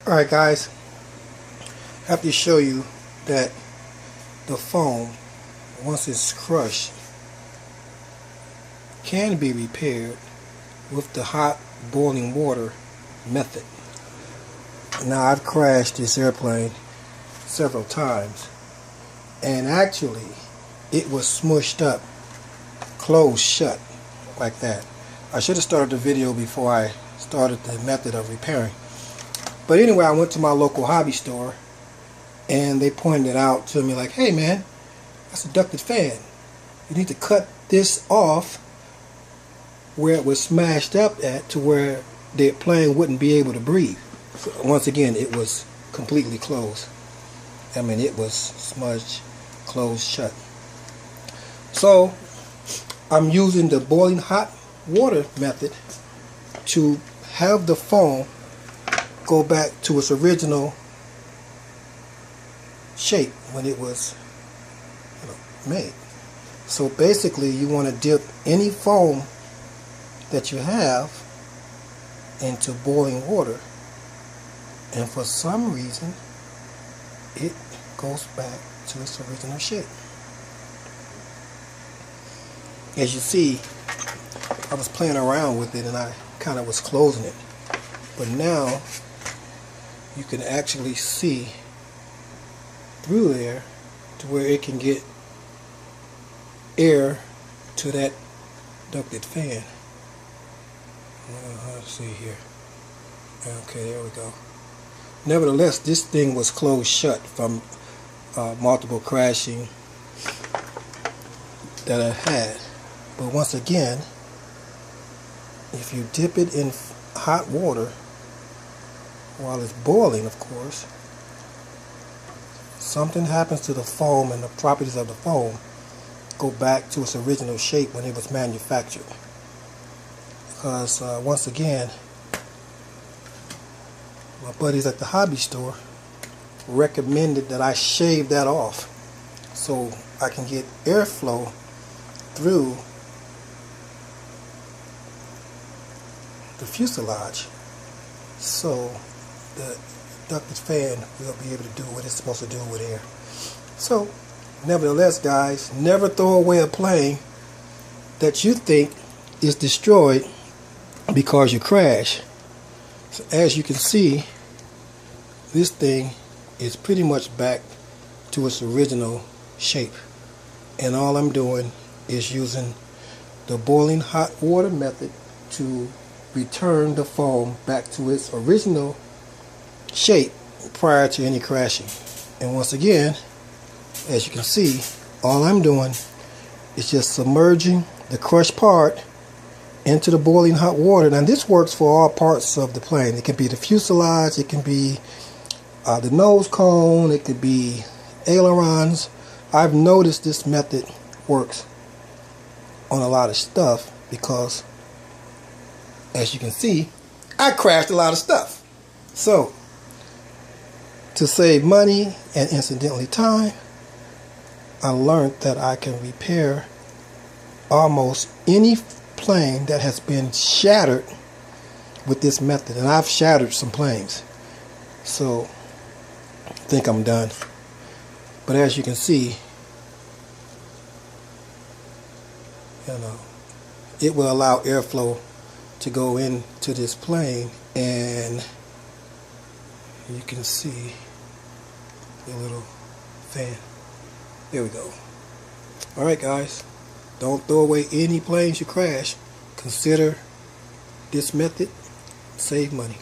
Alright guys, I have to show you that the foam, once it's crushed, can be repaired with the hot boiling water method. Now I've crashed this airplane several times, and actually it was smushed up, closed shut like that. I should have started the video before I started the method of repairing. But anyway, I went to my local hobby store and they pointed it out to me like, hey man, that's a ducted fan. You need to cut this off where it was smashed up at to where the plane wouldn't be able to breathe. So once again, it was completely closed. I mean, it was smudged, closed shut. So I'm using the boiling hot water method to have the foam go back to its original shape when it was made. So basically you want to dip any foam that you have into boiling water, and for some reason it goes back to its original shape. As you see, I was playing around with it and I kind of was closing it, but now you can actually see through there to where it can get air to that ducted fan. Let's see here. Okay, there we go. Nevertheless, this thing was closed shut from multiple crashing that I had. But once again, if you dip it in hot water while it's boiling, of course, something happens to the foam, and the properties of the foam go back to its original shape when it was manufactured. Because once again, my buddies at the hobby store recommended that I shave that off so I can get airflow through the fuselage, so the ducted fan will be able to do what it's supposed to do with air. So nevertheless guys, never throw away a plane that you think is destroyed because you crash. So as you can see, this thing is pretty much back to its original shape, and all I'm doing is using the boiling hot water method to return the foam back to its original shape prior to any crashing. And once again, as you can see, all I'm doing is just submerging the crushed part into the boiling hot water. Now this works for all parts of the plane. It can be the fuselage, it can be the nose cone, it could be ailerons. I've noticed this method works on a lot of stuff because, as you can see, I crashed a lot of stuff. So to save money and incidentally time, I learned that I can repair almost any plane that has been shattered with this method, and I've shattered some planes. So I think I'm done. But as you can see, it will allow airflow to go into this plane, and you can see the little fan. There we go. Alright guys, don't throw away any planes you crash. Consider this method, save money.